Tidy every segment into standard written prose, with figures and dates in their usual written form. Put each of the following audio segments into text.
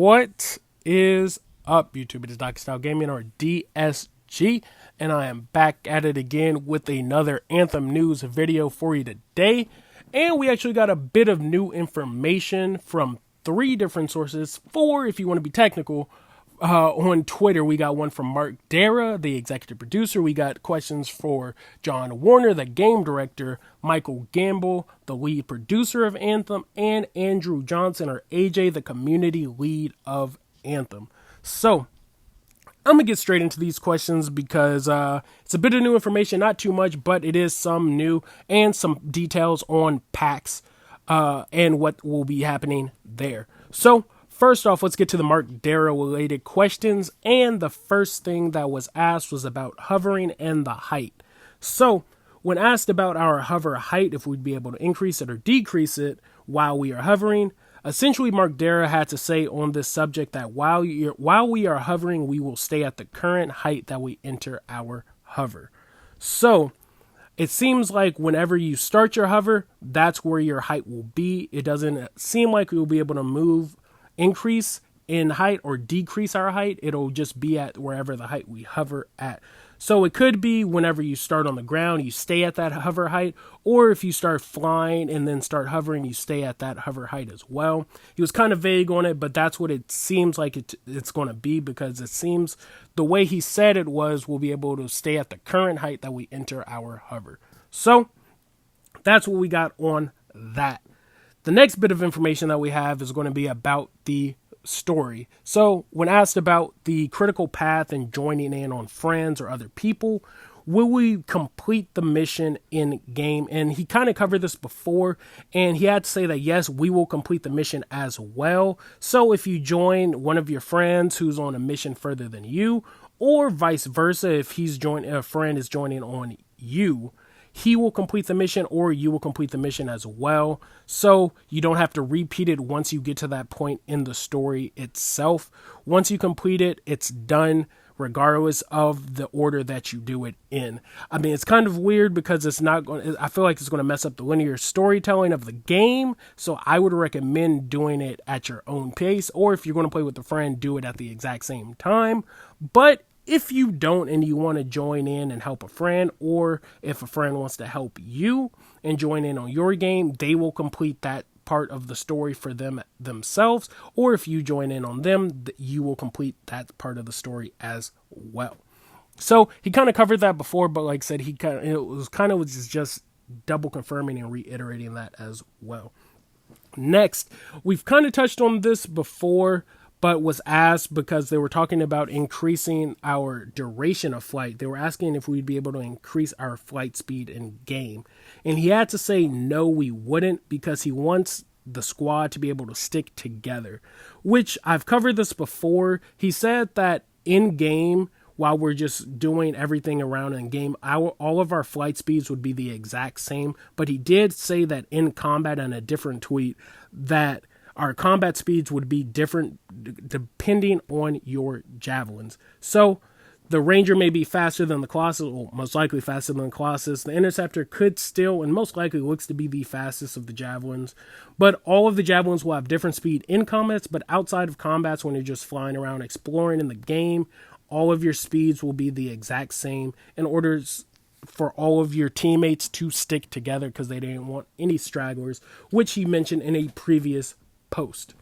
What is up, YouTube? It is Dr. Style Gaming, or DSG, and I am back at it again with another Anthem news video for you today. And we actually got a bit of new information from 3 different sources, 4 if you want to be technical. On Twitter, we got one from Mark Dara, the executive producer. We got questions for John Warner, the game director, Michael Gamble, the lead producer of Anthem, and Andrew Johnson, or AJ, the community lead of Anthem. So I'm going to get straight into these questions because it's a bit of new information, not too much, but it is some new and some details on PAX and what will be happening there. So first off, let's get to the Mark Dara related questions. And the first thing that was asked was about hovering and the height. So when asked about our hover height, if we'd be able to increase it or decrease it while we are hovering, essentially Mark Dara had to say on this subject that while we are hovering, we will stay at the current height that we enter our hover. So it seems like whenever you start your hover, that's where your height will be. It doesn't seem like we will be able to increase in height or decrease our height. It'll just be at wherever the height we hover at. So it could be whenever you start on the ground, you stay at that hover height, or if you start flying and then start hovering, you stay at that hover height as well. He was kind of vague on it, but that's what it seems like it's going to be, because it seems the way he said it was we'll be able to stay at the current height that we enter our hover. So that's what we got on that. The next bit of information that we have is going to be about the story. So when asked about the critical path and joining in on friends or other people, will we complete the mission in game? And he kind of covered this before, and he had to say that yes, we will complete the mission as well. So if you join one of your friends who's on a mission further than you, or vice versa, if a friend is joining on you, he will complete the mission, or you will complete the mission as well. So you don't have to repeat it once you get to that point in the story itself. Once you complete it, it's done regardless of the order that you do it in. I mean, it's kind of weird because I feel like it's going to mess up the linear storytelling of the game. So I would recommend doing it at your own pace, or if you're going to play with a friend, do it at the exact same time. But if you don't and you want to join in and help a friend, or if a friend wants to help you and join in on your game, they will complete that part of the story for themselves. Or if you join in on them, you will complete that part of the story as well. So he kind of covered that before, but like I said, it was just double confirming and reiterating that as well. Next, we've kind of touched on this before, but was asked because they were talking about increasing our duration of flight. They were asking if we'd be able to increase our flight speed in game. And he had to say no, we wouldn't, because he wants the squad to be able to stick together, which I've covered this before. He said that in game, while we're just doing everything around in game, all of our flight speeds would be the exact same. But he did say that in combat, in a different tweet, that our combat speeds would be different depending on your javelins. So the Ranger may be faster than the Colossus, or most likely faster than the Colossus. The Interceptor could still, and most likely looks to be, the fastest of the javelins. But all of the javelins will have different speed in combats, but outside of combats, when you're just flying around exploring in the game, all of your speeds will be the exact same in order for all of your teammates to stick together, because they didn't want any stragglers, which he mentioned in a previous post.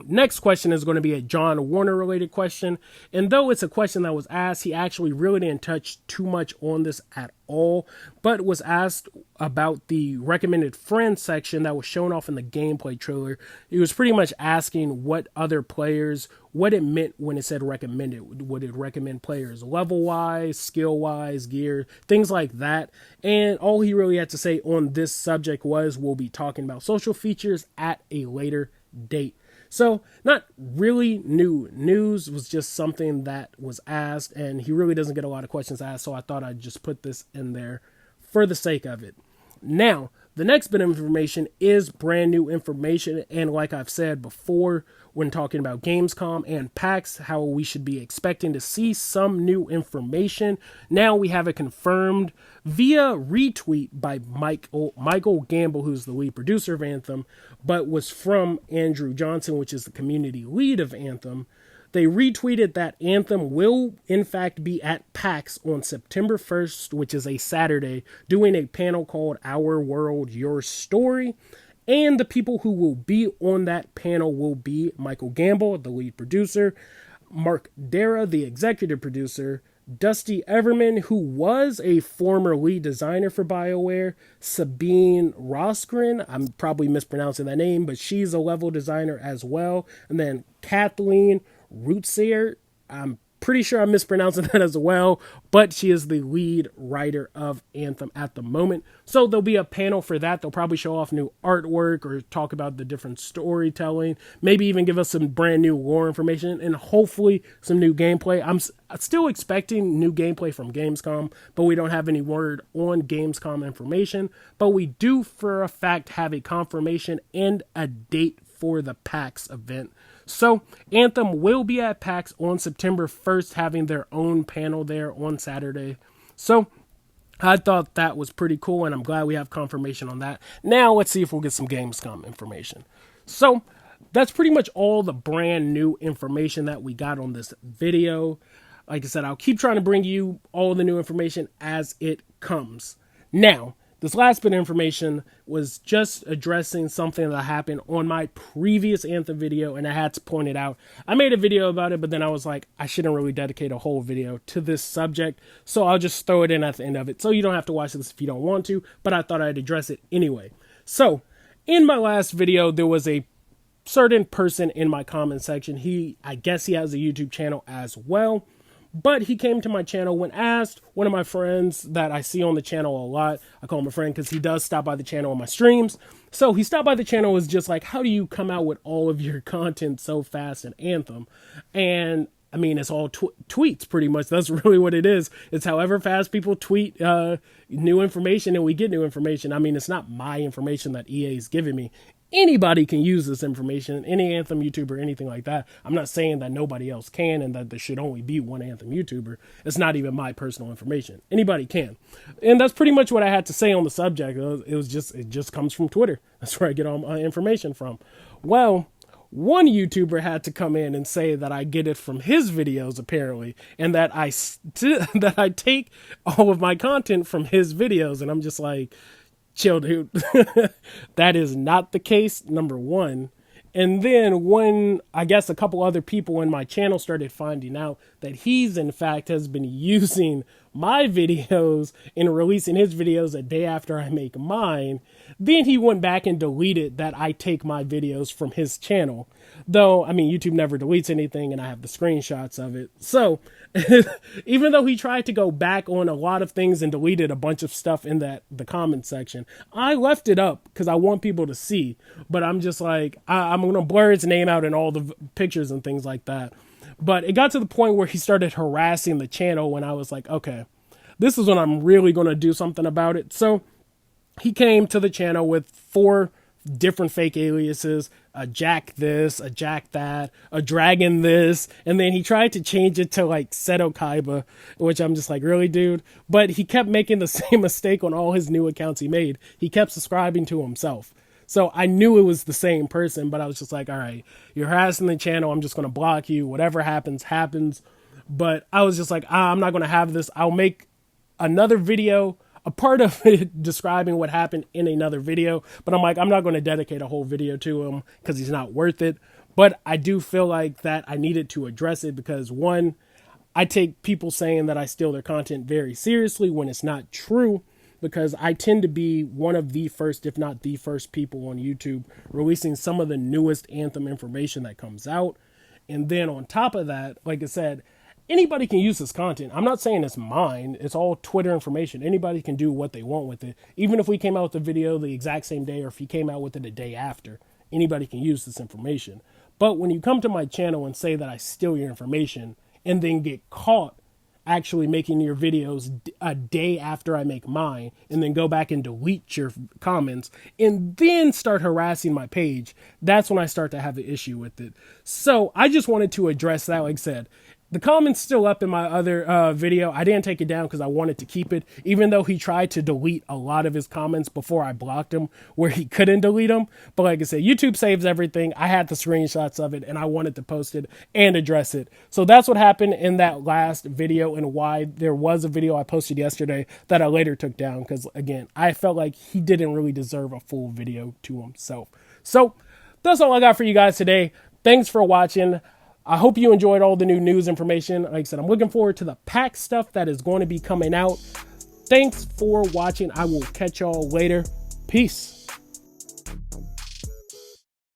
Next question is going to be a John Warner related question, and though it's a question that was asked, he actually really didn't touch too much on this at all, but was asked about the recommended friends section that was shown off in the gameplay trailer. He was pretty much asking what it meant when it said recommended. Would it recommend players level wise, skill wise, gear, things like that? And all he really had to say on this subject was, we'll be talking about social features at a later date. So not really new news, was just something that was asked, and he really doesn't get a lot of questions asked, so I thought I'd just put this in there for the sake of it. Now, The next bit of information is brand new information, and like I've said before when talking about Gamescom and PAX, how we should be expecting to see some new information. Now we have it confirmed via retweet by Michael Gamble, who's the lead producer of Anthem, but was from Andrew Johnson, which is the community lead of Anthem. They retweeted that Anthem will, in fact, be at PAX on September 1st, which is a Saturday, doing a panel called Our World, Your Story. And the people who will be on that panel will be Michael Gamble, the lead producer, Mark Dara, the executive producer, Dusty Everman, who was a former lead designer for BioWare, Sabine Rosgren, I'm probably mispronouncing that name, but she's a level designer as well, and then Kathleen Rootseer, I'm pretty sure I'm mispronouncing that as well, but she is the lead writer of Anthem at the moment. So there'll be a panel for that. They'll probably show off new artwork or talk about the different storytelling, maybe even give us some brand new lore information and hopefully some new gameplay. I'm still expecting new gameplay from Gamescom, but we don't have any word on Gamescom information. But we do for a fact have a confirmation and a date for the PAX event. So Anthem will be at PAX on September 1st, having their own panel there on Saturday. So I thought that was pretty cool, and I'm glad we have confirmation on that. Now let's see if we'll get some Gamescom information. So that's pretty much all the brand new information that we got on this video. Like I said, I'll keep trying to bring you all the new information as it comes. Now, this last bit of information was just addressing something that happened on my previous Anthem video, and I had to point it out. I made a video about it, but then I was like, I shouldn't really dedicate a whole video to this subject, so I'll just throw it in at the end of it. So you don't have to watch this if you don't want to, but I thought I'd address it anyway. So, in my last video, there was a certain person in my comment section. I guess he has a YouTube channel as well. But he came to my channel when asked. One of my friends that I see on the channel a lot, I call him a friend because he does stop by the channel on my streams. So he stopped by the channel, was just like, how do you come out with all of your content so fast in Anthem? And I mean, it's all tweets pretty much. That's really what it is. It's however fast people tweet new information and we get new information. I mean, it's not my information that EA is giving me. Anybody can use this information, any Anthem YouTuber, anything like that. I'm not saying that nobody else can and that there should only be one Anthem YouTuber. It's not even my personal information. Anybody can. And that's pretty much what I had to say on the subject. It just comes from Twitter. That's where I get all my information from. Well, one YouTuber had to come in and say that I get it from his videos, apparently, and that that I take all of my content from his videos. And I'm just like, chill, dude. That is not the case, number one. And then when I guess a couple other people in my channel started finding out that he's in fact has been using my videos and releasing his videos a day after I make mine, then he went back and deleted that I take my videos from his channel. Though, I mean, YouTube never deletes anything and I have the screenshots of it. So, even though he tried to go back on a lot of things and deleted a bunch of stuff in the comment section, I left it up because I want people to see. But I'm just like, I'm going to blur his name out in all the pictures and things like that. But it got to the point where he started harassing the channel when I was like, okay, this is when I'm really going to do something about it. So he came to the channel with 4 different fake aliases, a Jack this, a Jack that, a Dragon this, and then he tried to change it to like Seto Kaiba, which I'm just like, really, dude? But he kept making the same mistake on all his new accounts he made. He kept subscribing to himself. So I knew it was the same person, but I was just like, all right, you're harassing the channel. I'm just going to block you. Whatever happens, happens. But I was just like, I'm not going to have this. I'll make another video, a part of it describing what happened in another video. But I'm like, I'm not going to dedicate a whole video to him because he's not worth it. But I do feel like that I needed to address it because, one, I take people saying that I steal their content very seriously when it's not true, because I tend to be one of the first, if not the first people on YouTube releasing some of the newest Anthem information that comes out. And then on top of that, like I said, anybody can use this content. I'm not saying it's mine. It's all Twitter information. Anybody can do what they want with it. Even if we came out with the video the exact same day or if he came out with it a day after, anybody can use this information. But when you come to my channel and say that I steal your information and then get caught actually making your videos a day after I make mine, and then go back and delete your comments and then start harassing my page, that's when I start to have an issue with it. So I just wanted to address that. Like I said, the comment's still up in my other video. I didn't take it down because I wanted to keep it, even though he tried to delete a lot of his comments before I blocked him where he couldn't delete them. But like I said, YouTube saves everything. I had the screenshots of it and I wanted to post it and address it. So that's what happened in that last video, and why there was a video I posted yesterday that I later took down because, again, I felt like he didn't really deserve a full video to himself. So that's all I got for you guys today. Thanks for watching. I hope you enjoyed all the new news information. Like I said, I'm looking forward to the PAX stuff that is going to be coming out. Thanks for watching. I will catch y'all later. Peace.